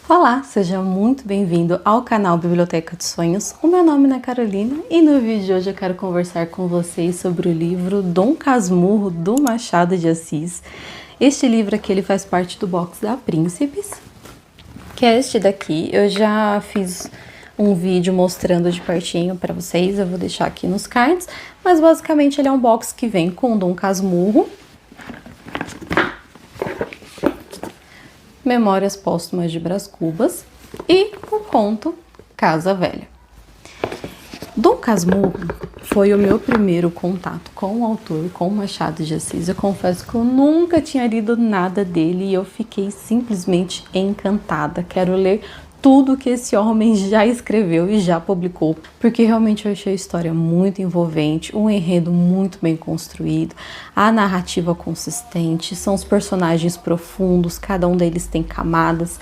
Olá, seja muito bem-vindo ao canal Biblioteca dos Sonhos. O meu nome é Carolina e no vídeo de hoje eu quero conversar com vocês sobre o livro Dom Casmurro, do Machado de Assis. Este livro aqui ele faz parte do box da Príncipes, que é este daqui. Eu já fiz um vídeo mostrando de pertinho para vocês, eu vou deixar aqui nos cards, mas basicamente ele é um box que vem com Dom Casmurro, Memórias Póstumas de Brás Cubas e o conto Casa Velha. Dom Casmurro foi o meu primeiro contato com o autor, com Machado de Assis. Eu confesso que eu nunca tinha lido nada dele e eu fiquei simplesmente encantada. Quero ler tudo que esse homem já escreveu e já publicou, porque realmente eu achei a história muito envolvente, um enredo muito bem construído, a narrativa consistente, são os personagens profundos, cada um deles tem camadas.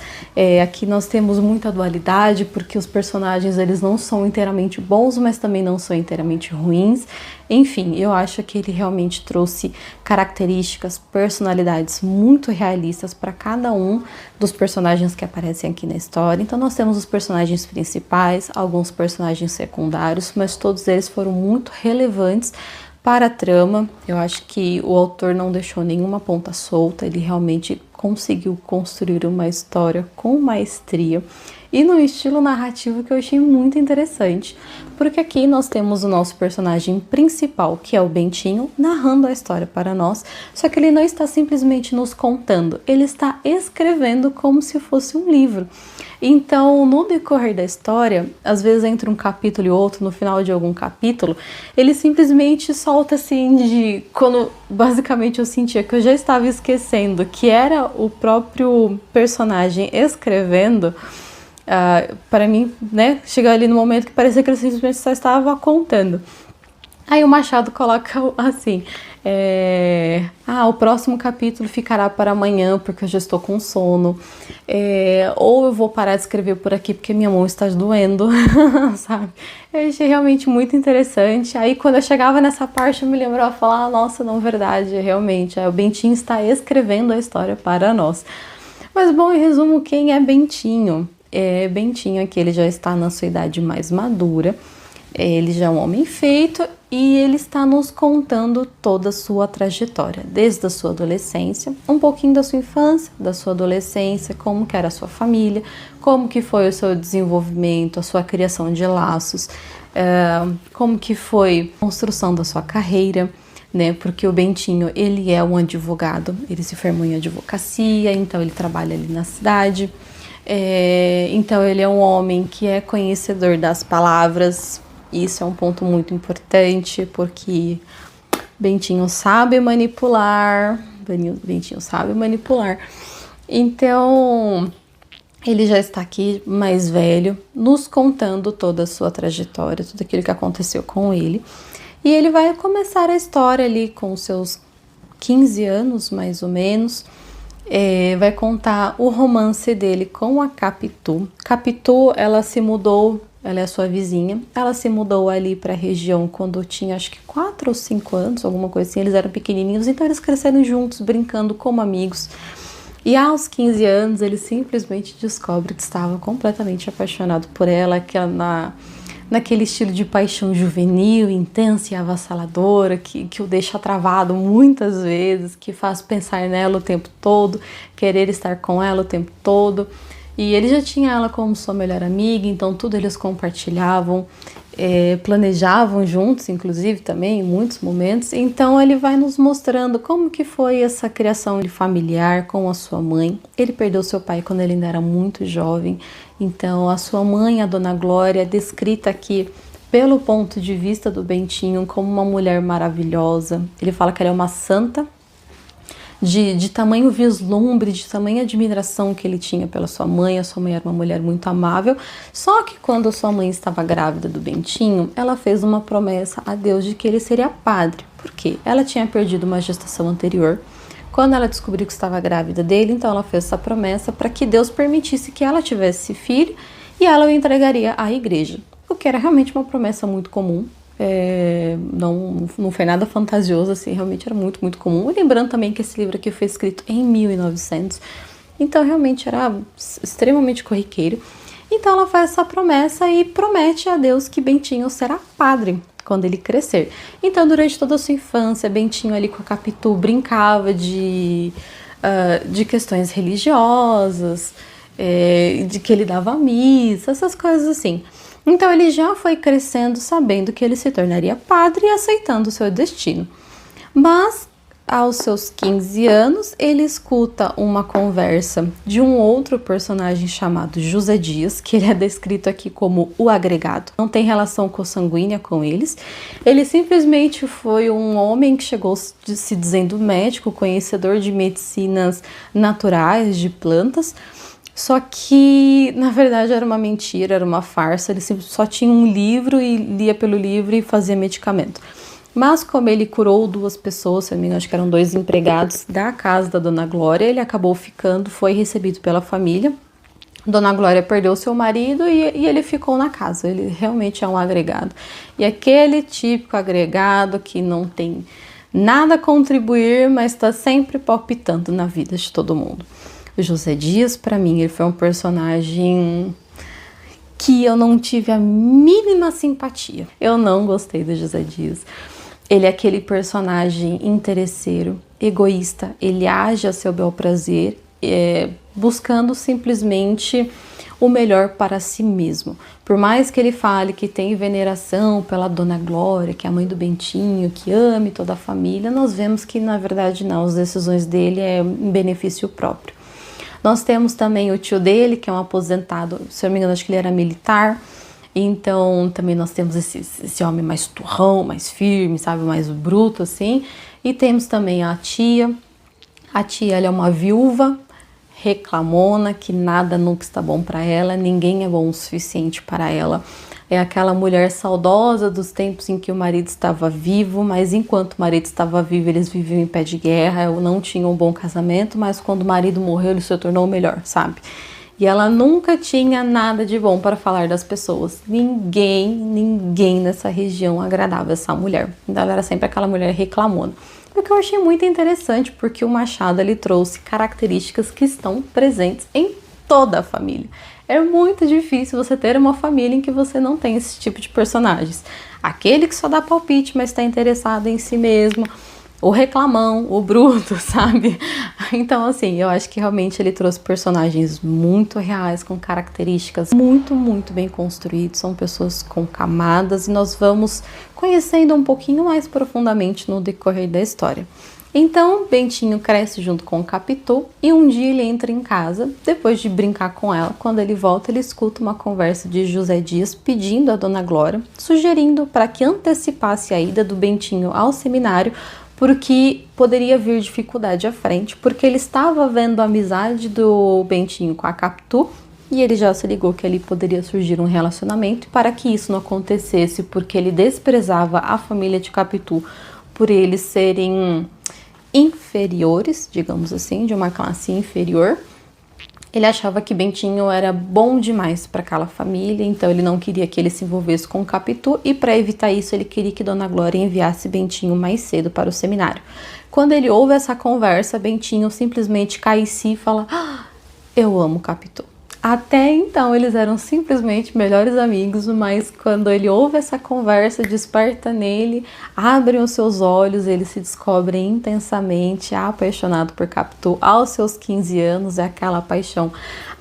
Aqui nós temos muita dualidade, porque os personagens eles não são inteiramente bons, mas também não são inteiramente ruins. Enfim, eu acho que ele realmente trouxe características, personalidades muito realistas para cada um dos personagens que aparecem aqui na história. Então nós temos os personagens principais, alguns personagens secundários, mas todos eles foram muito relevantes para a trama. Eu acho que o autor não deixou nenhuma ponta solta, ele realmente conseguiu construir uma história com maestria e num estilo narrativo que eu achei muito interessante, porque aqui nós temos o nosso personagem principal, que é o Bentinho, narrando a história para nós, só que ele não está simplesmente nos contando, ele está escrevendo como se fosse um livro. Então, no decorrer da história, às vezes entre um capítulo e outro, no final de algum capítulo, ele simplesmente solta assim quando basicamente eu sentia que eu já estava esquecendo que era o próprio personagem escrevendo. Para mim, né, chega ali no momento que parecia que ele simplesmente só estava contando. Aí o Machado coloca assim, o próximo capítulo ficará para amanhã porque eu já estou com sono, ou eu vou parar de escrever por aqui porque minha mão está doendo, sabe? Eu achei realmente muito interessante. Aí quando eu chegava nessa parte eu me lembrava falar, nossa, não, verdade, realmente, o Bentinho está escrevendo a história para nós. Mas bom, em resumo, quem é Bentinho? Bentinho aqui, ele já está na sua idade mais madura, ele já é um homem feito e ele está nos contando toda a sua trajetória, desde a sua adolescência, um pouquinho da sua infância, da sua adolescência, como que era a sua família, como que foi o seu desenvolvimento, a sua criação de laços, como que foi a construção da sua carreira, né? Porque o Bentinho, ele é um advogado, ele se formou em advocacia, então ele trabalha ali na cidade. Então ele é um homem que é conhecedor das palavras. Isso é um ponto muito importante, porque Bentinho sabe manipular. Bentinho sabe manipular. Então ele já está aqui mais velho, nos contando toda a sua trajetória, tudo aquilo que aconteceu com ele. E ele vai começar a história ali com seus 15 anos, mais ou menos. Vai contar o romance dele com a Capitu. Capitu, ela se mudou, ela é a sua vizinha, ela se mudou ali para a região quando tinha acho que 4 ou 5 anos, alguma coisa assim, eles eram pequenininhos, então eles cresceram juntos, brincando como amigos. E aos 15 anos ele simplesmente descobre que estava completamente apaixonado por ela, que naquele estilo de paixão juvenil, intensa e avassaladora, que o deixa travado muitas vezes, que faz pensar nela o tempo todo, querer estar com ela o tempo todo. E ele já tinha ela como sua melhor amiga, então tudo eles compartilhavam, planejavam juntos, inclusive também em muitos momentos. Então ele vai nos mostrando como que foi essa criação de familiar com a sua mãe. Ele perdeu seu pai quando ele ainda era muito jovem, então a sua mãe, a Dona Glória, é descrita aqui pelo ponto de vista do Bentinho como uma mulher maravilhosa. Ele fala que ela é uma santa, de tamanho vislumbre, de tamanha admiração que ele tinha pela sua mãe. A sua mãe era uma mulher muito amável, só que quando a sua mãe estava grávida do Bentinho, ela fez uma promessa a Deus de que ele seria padre. Por quê? Ela tinha perdido uma gestação anterior. Quando ela descobriu que estava grávida dele, então ela fez essa promessa para que Deus permitisse que ela tivesse filho e ela o entregaria à igreja, o que era realmente uma promessa muito comum. Não foi nada fantasioso, assim, realmente era muito, muito comum. E lembrando também que esse livro aqui foi escrito em 1900, então realmente era extremamente corriqueiro. Então ela faz essa promessa e promete a Deus que Bentinho será padre quando ele crescer. Então durante toda a sua infância, Bentinho ali com a Capitu brincava de questões religiosas, de que ele dava missa, essas coisas assim. Então ele já foi crescendo sabendo que ele se tornaria padre e aceitando o seu destino. Mas aos seus 15 anos, ele escuta uma conversa de um outro personagem chamado José Dias, que ele é descrito aqui como o agregado. Não tem relação consanguínea com eles. Ele simplesmente foi um homem que chegou se dizendo médico, conhecedor de medicinas naturais, de plantas, só que, na verdade, era uma mentira, era uma farsa. Ele só tinha um livro e lia pelo livro e fazia medicamento. Mas como ele curou 2 pessoas, se não me engano, acho que eram 2 empregados da casa da Dona Glória, ele acabou ficando, foi recebido pela família. Dona Glória perdeu seu marido e ele ficou na casa. Ele realmente é um agregado. E aquele típico agregado que não tem nada a contribuir, mas está sempre palpitando na vida de todo mundo. O José Dias, para mim, ele foi um personagem que eu não tive a mínima simpatia. Eu não gostei do José Dias. Ele é aquele personagem interesseiro, egoísta, ele age a seu bel prazer, buscando simplesmente o melhor para si mesmo. Por mais que ele fale que tem veneração pela Dona Glória, que é a mãe do Bentinho, que ame toda a família, nós vemos que na verdade não, as decisões dele é em benefício próprio. Nós temos também o tio dele, que é um aposentado, se eu não me engano, acho que ele era militar. Então, também nós temos esse homem mais turrão, mais firme, sabe, mais bruto, assim. E temos também a tia. A tia, ela é uma viúva reclamona, que nada nunca está bom para ela, ninguém é bom o suficiente para ela. É aquela mulher saudosa dos tempos em que o marido estava vivo, mas enquanto o marido estava vivo, eles viviam em pé de guerra, não tinham um bom casamento, mas quando o marido morreu, ele se tornou o melhor, sabe? E ela nunca tinha nada de bom para falar das pessoas. Ninguém nessa região agradava essa mulher. Então ela era sempre aquela mulher reclamona. O que eu achei muito interessante, porque o Machado ele trouxe características que estão presentes em toda a família. É muito difícil você ter uma família em que você não tem esse tipo de personagens. Aquele que só dá palpite, mas está interessado em si mesmo. O reclamão, o bruto, sabe? Então, assim, eu acho que realmente ele trouxe personagens muito reais, com características muito bem construídas. São pessoas com camadas e nós vamos conhecendo um pouquinho mais profundamente no decorrer da história. Então, Bentinho cresce junto com o Capitu e um dia ele entra em casa, depois de brincar com ela. Quando ele volta, ele escuta uma conversa de José Dias pedindo a Dona Glória, sugerindo para que antecipasse a ida do Bentinho ao seminário, porque poderia vir dificuldade à frente, porque ele estava vendo a amizade do Bentinho com a Capitu e ele já se ligou que ali poderia surgir um relacionamento. E para que isso não acontecesse, porque ele desprezava a família de Capitu por eles serem inferiores, digamos assim, de uma classe inferior, ele achava que Bentinho era bom demais para aquela família, então ele não queria que ele se envolvesse com o Capitu e para evitar isso ele queria que Dona Glória enviasse Bentinho mais cedo para o seminário. Quando ele ouve essa conversa, Bentinho simplesmente cai em si e fala: eu amo o Capitu. Até então eles eram simplesmente melhores amigos, mas quando ele ouve essa conversa, desperta nele, abrem os seus olhos, ele se descobre intensamente apaixonado por Capitu aos seus 15 anos. É aquela paixão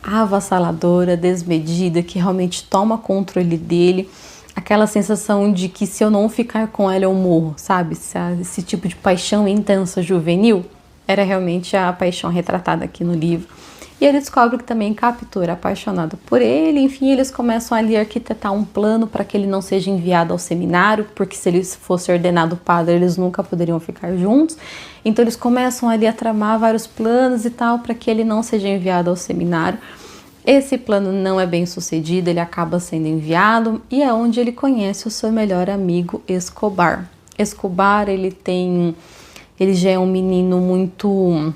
avassaladora, desmedida, que realmente toma controle dele. Aquela sensação de que se eu não ficar com ela eu morro, sabe? Esse tipo de paixão intensa juvenil era realmente a paixão retratada aqui no livro. E ele descobre que também Capitu era apaixonado por ele. Enfim, eles começam ali a arquitetar um plano para que ele não seja enviado ao seminário, porque se ele fosse ordenado padre, eles nunca poderiam ficar juntos. Então eles começam ali a tramar vários planos e tal, para que ele não seja enviado ao seminário. Esse plano não é bem sucedido, ele acaba sendo enviado e é onde ele conhece o seu melhor amigo Escobar. Escobar, ele já é um menino muito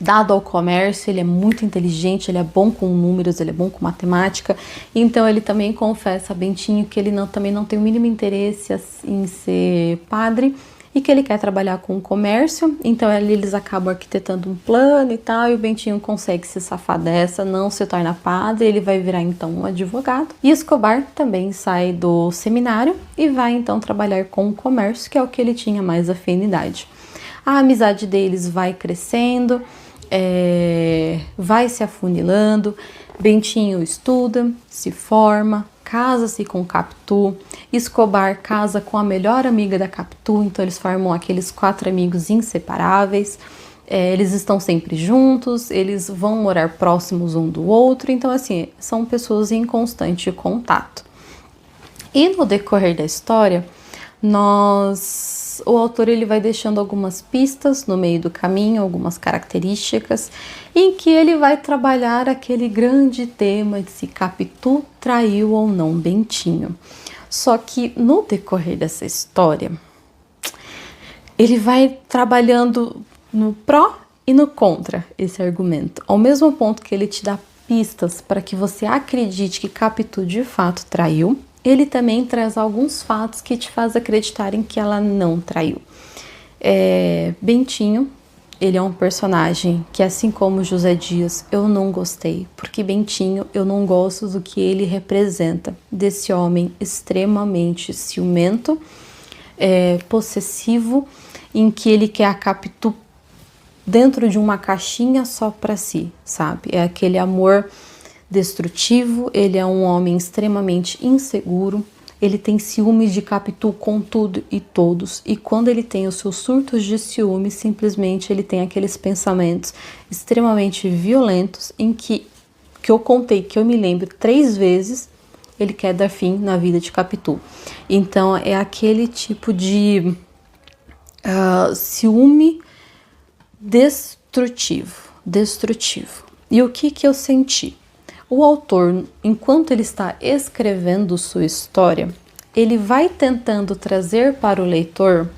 dado ao comércio, ele é muito inteligente, ele é bom com números, ele é bom com matemática, então ele também confessa a Bentinho que ele também não tem o mínimo interesse em ser padre e que ele quer trabalhar com o comércio. Então ali eles acabam arquitetando um plano e tal, e o Bentinho consegue se safar dessa, não se torna padre, ele vai virar então um advogado. E Escobar também sai do seminário e vai então trabalhar com o comércio, que é o que ele tinha mais afinidade. A amizade deles vai crescendo, vai se afunilando. Bentinho estuda, se forma, casa-se com Capitu. Escobar casa com a melhor amiga da Capitu, então eles formam aqueles 4 amigos inseparáveis. Eles estão sempre juntos, eles vão morar próximos um do outro, então assim, são pessoas em constante contato. E no decorrer da história, o autor ele vai deixando algumas pistas no meio do caminho, algumas características, em que ele vai trabalhar aquele grande tema de se Capitu traiu ou não Bentinho. Só que no decorrer dessa história, ele vai trabalhando no pró e no contra esse argumento. Ao mesmo ponto que ele te dá pistas para que você acredite que Capitu de fato traiu, ele também traz alguns fatos que te faz acreditar em que ela não traiu. Bentinho, ele é um personagem que, assim como José Dias, eu não gostei, porque Bentinho, eu não gosto do que ele representa, desse homem extremamente ciumento, possessivo, em que ele quer a Capitu dentro de uma caixinha só para si, sabe? É aquele amor destrutivo, ele é um homem extremamente inseguro, ele tem ciúmes de Capitu com tudo e todos, e quando ele tem os seus surtos de ciúme, simplesmente ele tem aqueles pensamentos extremamente violentos em que eu contei, que eu me lembro 3 vezes, ele quer dar fim na vida de Capitu. Então é aquele tipo de ciúme destrutivo. E o que eu senti? O autor, enquanto ele está escrevendo sua história, ele vai tentando trazer para o leitor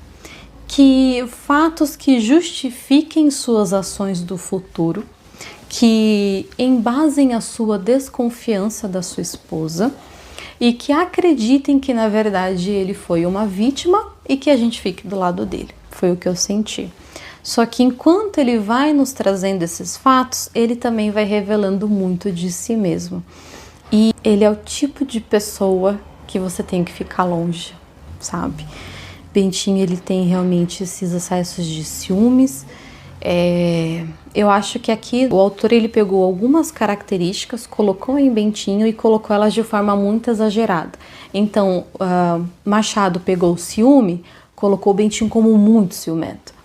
fatos que justifiquem suas ações do futuro, que embasem a sua desconfiança da sua esposa e que acreditem que, na verdade, ele foi uma vítima e que a gente fique do lado dele. Foi o que eu senti. Só que enquanto ele vai nos trazendo esses fatos, ele também vai revelando muito de si mesmo. E ele é o tipo de pessoa que você tem que ficar longe, sabe? Bentinho, ele tem realmente esses acessos de ciúmes. Eu acho que aqui o autor ele pegou algumas características, colocou em Bentinho e colocou elas de forma muito exagerada. Então, Machado pegou o ciúme, colocou Bentinho como muito ciumento.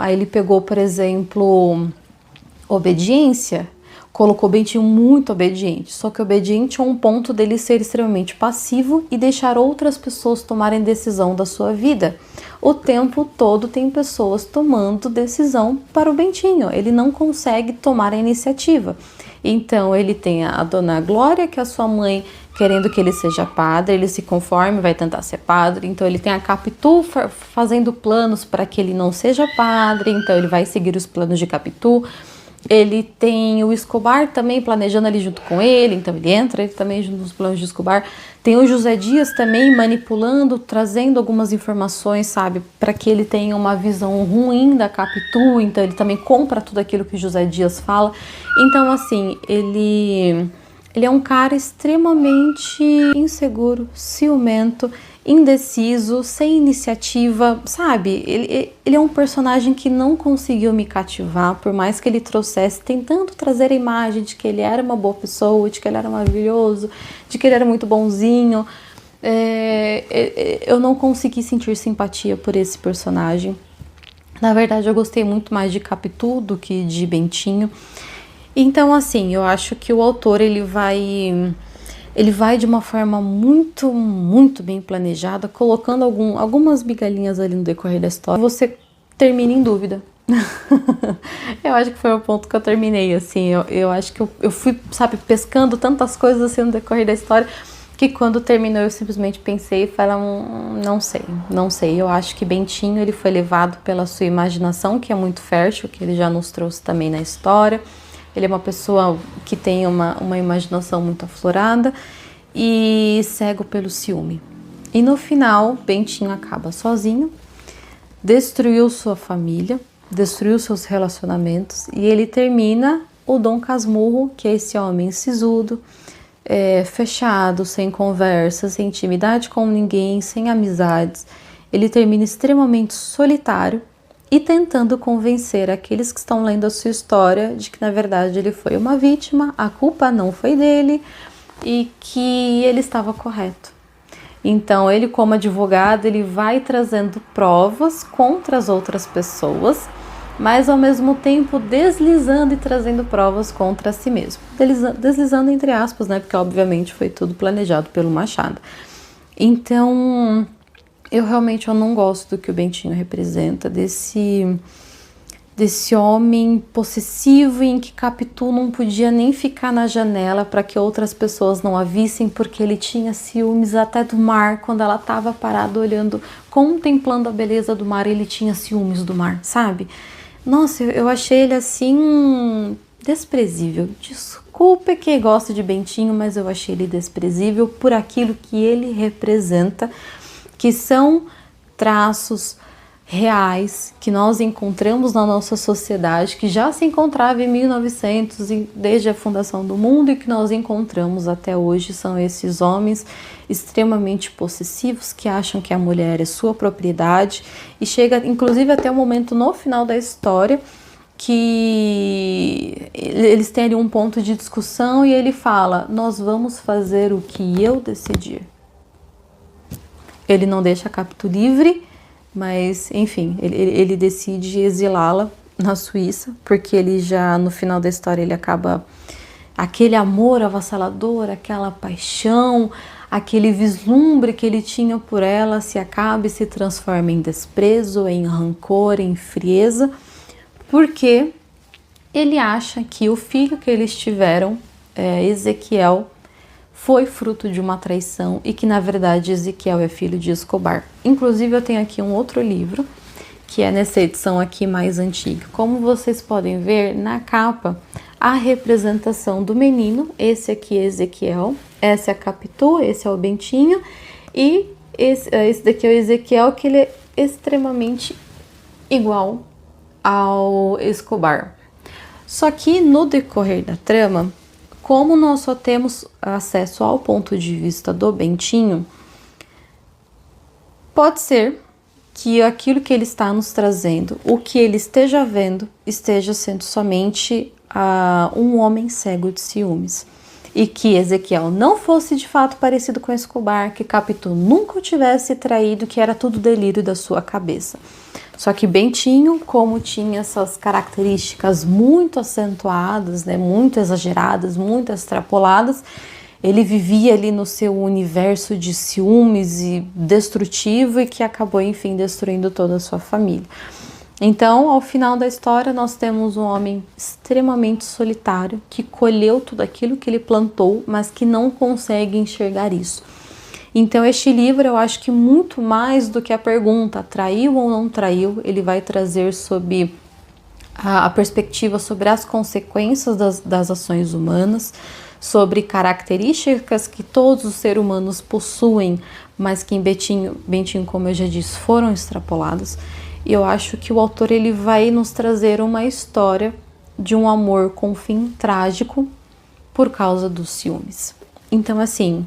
Aí ele pegou, por exemplo, obediência, colocou Bentinho muito obediente, só que obediente a um ponto dele ser extremamente passivo e deixar outras pessoas tomarem decisão da sua vida. O tempo todo tem pessoas tomando decisão para o Bentinho, ele não consegue tomar a iniciativa. Então ele tem a dona Glória, que é a sua mãe, querendo que ele seja padre, ele se conforme, vai tentar ser padre. Então ele tem a Capitu fazendo planos para que ele não seja padre, então ele vai seguir os planos de Capitu. Ele tem o Escobar também planejando ali junto com ele, então ele entra ele também junto nos planos de Escobar. Tem o José Dias também manipulando, trazendo algumas informações, sabe, para que ele tenha uma visão ruim da Capitu, então ele também compra tudo aquilo que o José Dias fala. Então, assim, ele é um cara extremamente inseguro, ciumento, indeciso, sem iniciativa, sabe? Ele é um personagem que não conseguiu me cativar, por mais que ele trouxesse, tentando trazer a imagem de que ele era uma boa pessoa, de que ele era maravilhoso, de que ele era muito bonzinho. Eu não consegui sentir simpatia por esse personagem. Na verdade, eu gostei muito mais de Capitu do que de Bentinho. Então, assim, eu acho que o autor ele vai de uma forma muito, muito bem planejada, colocando algumas migalhinhas ali no decorrer da história. Você termina em dúvida. Eu acho que foi o ponto que eu terminei, assim. Eu acho que eu fui, sabe, pescando tantas coisas assim no decorrer da história, que quando terminou eu simplesmente pensei e falei, não sei. Eu acho que Bentinho ele foi levado pela sua imaginação, que é muito fértil, que ele já nos trouxe também na história. Ele é uma pessoa que tem uma imaginação muito aflorada e cego pelo ciúme. E no final, Bentinho acaba sozinho destruiu sua família, destruiu seus relacionamentos, e ele termina o Dom Casmurro, que é esse homem sisudo, fechado, sem conversa, sem intimidade com ninguém, sem amizades. Ele termina extremamente solitário e tentando convencer aqueles que estão lendo a sua história de que na verdade ele foi uma vítima, a culpa não foi dele e que ele estava correto. Então ele, como advogado, ele vai trazendo provas contra as outras pessoas, mas ao mesmo tempo deslizando e trazendo provas contra si mesmo. Deslizando entre aspas, né? Porque obviamente foi tudo planejado pelo Machado. Então, eu não gosto do que o Bentinho representa, desse homem possessivo em que Capitu não podia nem ficar na janela para que outras pessoas não a vissem, porque ele tinha ciúmes até do mar. Quando ela estava parada olhando, contemplando a beleza do mar, ele tinha ciúmes do mar, sabe? Nossa, eu achei ele assim desprezível. Desculpe quem gosta de Bentinho, mas eu achei ele desprezível por aquilo que ele representa, que são traços reais que nós encontramos na nossa sociedade, que já se encontrava em 1900 e desde a fundação do mundo, e que nós encontramos até hoje. São esses homens extremamente possessivos que acham que a mulher é sua propriedade, e chega inclusive até o momento no final da história que eles têm ali um ponto de discussão e ele fala: nós vamos fazer o que eu decidir. Ele não deixa a Capitu livre, mas, enfim, ele decide exilá-la na Suíça, porque ele já, no final da história, ele acaba... Aquele amor avassalador, aquela paixão, aquele vislumbre que ele tinha por ela se acaba e se transforma em desprezo, em rancor, em frieza, porque ele acha que o filho que eles tiveram, Ezequiel, foi fruto de uma traição e que na verdade Ezequiel é filho de Escobar. Inclusive eu tenho aqui um outro livro, que é nessa edição aqui mais antiga. Como vocês podem ver na capa, a representação do menino, esse aqui é Ezequiel, essa é a Capitu, esse é o Bentinho, e esse daqui é o Ezequiel, que ele é extremamente igual ao Escobar. Só que no decorrer da trama, como nós só temos acesso ao ponto de vista do Bentinho, pode ser que aquilo que ele está nos trazendo, o que ele esteja vendo, esteja sendo somente um homem cego de ciúmes. E que Ezequiel não fosse de fato parecido com Escobar, que Capitu nunca o tivesse traído, que era tudo delírio da sua cabeça. Só que Bentinho, como tinha essas características muito acentuadas, né, muito exageradas, muito extrapoladas, ele vivia ali no seu universo de ciúmes e destrutivo e que acabou, enfim, destruindo toda a sua família. Então, ao final da história, nós temos um homem extremamente solitário que colheu tudo aquilo que ele plantou, mas que não consegue enxergar isso. Então, este livro, eu acho que muito mais do que a pergunta traiu ou não traiu, ele vai trazer sobre a perspectiva sobre as consequências das ações humanas, sobre características que todos os seres humanos possuem, mas que em Bentinho, como eu já disse, foram extrapoladas. E eu acho que o autor ele vai nos trazer uma história de um amor com fim trágico por causa dos ciúmes. Então, assim,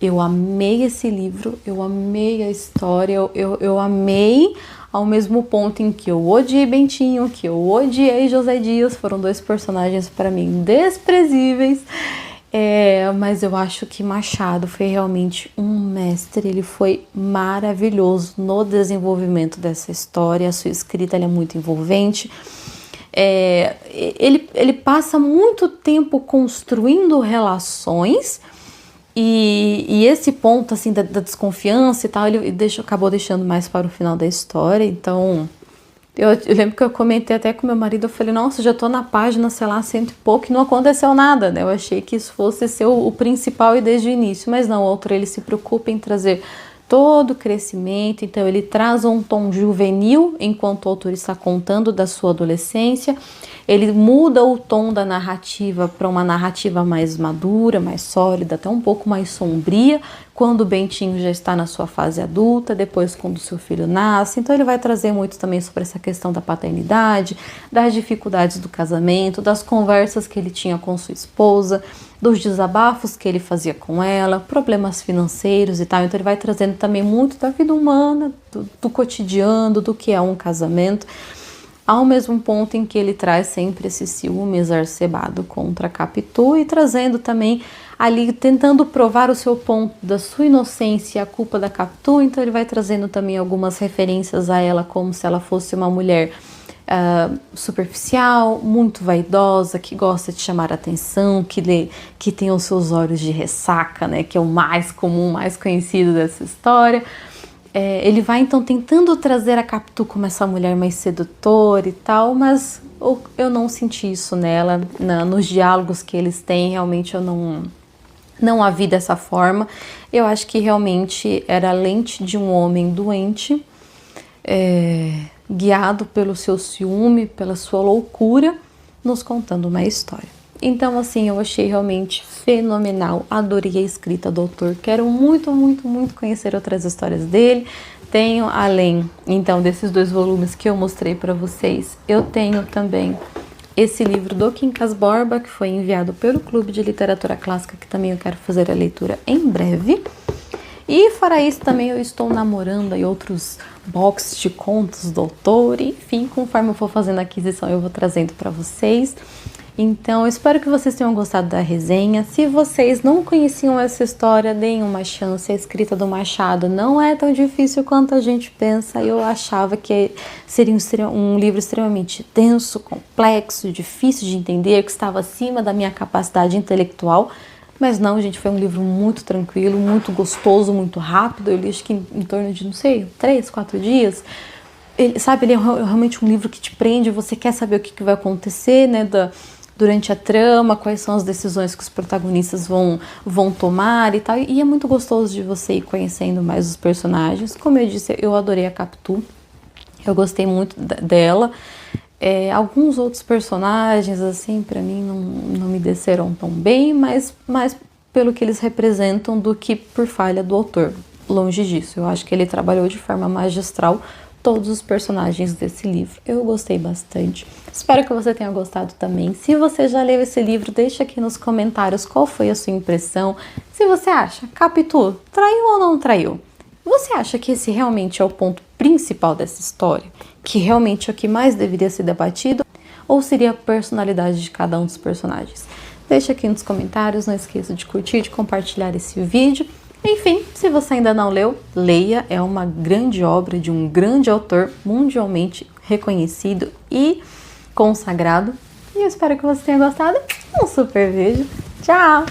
eu amei esse livro, eu amei a história, eu amei ao mesmo ponto em que eu odiei Bentinho, que eu odiei José Dias. Foram dois personagens para mim desprezíveis, mas eu acho que Machado foi realmente um mestre. Ele foi maravilhoso no desenvolvimento dessa história, a sua escrita é muito envolvente. Ele passa muito tempo construindo relações, e esse ponto assim da desconfiança e tal, ele acabou deixando mais para o final da história. Então eu lembro que eu comentei até com meu marido, eu falei, nossa, já tô na página, sei lá, 100 e pouco, e não aconteceu nada, né? Eu achei que isso fosse ser o principal e desde o início, mas não, o autor ele se preocupa em trazer todo o crescimento. Então ele traz um tom juvenil enquanto o autor está contando da sua adolescência. Ele muda o tom da narrativa para uma narrativa mais madura, mais sólida, até um pouco mais sombria, quando o Bentinho já está na sua fase adulta, depois quando o seu filho nasce. Então ele vai trazer muito também sobre essa questão da paternidade, das dificuldades do casamento, das conversas que ele tinha com sua esposa, dos desabafos que ele fazia com ela, problemas financeiros e tal. Então ele vai trazendo também muito da vida humana, do cotidiano, do que é um casamento, ao mesmo ponto em que ele traz sempre esse ciúme exacerbado contra Capitu e trazendo também ali, tentando provar o seu ponto da sua inocência e a culpa da Capitu. Então ele vai trazendo também algumas referências a ela como se ela fosse uma mulher superficial, muito vaidosa, que gosta de chamar atenção, que tem os seus olhos de ressaca, né, que é o mais comum, mais conhecido dessa história. Ele vai então tentando trazer a Capitu como essa mulher mais sedutora e tal, mas eu não senti isso nela, nos diálogos que eles têm, realmente eu não a vi dessa forma. Eu acho que realmente era a lente de um homem doente, guiado pelo seu ciúme, pela sua loucura, nos contando uma história. Então, assim, eu achei realmente fenomenal, adorei a escrita do autor, quero muito, muito, muito conhecer outras histórias dele. Tenho, além, então, desses 2 volumes que eu mostrei para vocês, eu tenho também esse livro do Quincas Borba, que foi enviado pelo Clube de Literatura Clássica, que também eu quero fazer a leitura em breve. E fora isso também eu estou namorando aí outros boxes de contos do autor, enfim, conforme eu for fazendo a aquisição eu vou trazendo para vocês. Então, eu espero que vocês tenham gostado da resenha. Se vocês não conheciam essa história, deem uma chance. A escrita do Machado não é tão difícil quanto a gente pensa. Eu achava que seria um livro extremamente denso, complexo, difícil de entender, que estava acima da minha capacidade intelectual. Mas não, gente, foi um livro muito tranquilo, muito gostoso, muito rápido. Eu li acho que em torno de, não sei, 3, 4 dias. Ele é realmente um livro que te prende, você quer saber o que vai acontecer, né, durante a trama, quais são as decisões que os protagonistas vão tomar e tal. E é muito gostoso de você ir conhecendo mais os personagens. Como eu disse, eu adorei a Capitu, eu gostei muito dela. Alguns outros personagens, assim, pra mim não me desceram tão bem, mas mais pelo que eles representam do que por falha do autor. Longe disso, eu acho que ele trabalhou de forma magistral todos os personagens desse livro. Eu gostei bastante. Espero que você tenha gostado também. Se você já leu esse livro, deixa aqui nos comentários qual foi a sua impressão. Se você acha, Capitu, traiu ou não traiu? Você acha que esse realmente é o ponto principal dessa história? Que realmente é o que mais deveria ser debatido? Ou seria a personalidade de cada um dos personagens? Deixa aqui nos comentários, não esqueça de curtir, de compartilhar esse vídeo. Enfim, se você ainda não leu, leia, é uma grande obra de um grande autor mundialmente reconhecido e consagrado. E eu espero que você tenha gostado. Um super beijo. Tchau!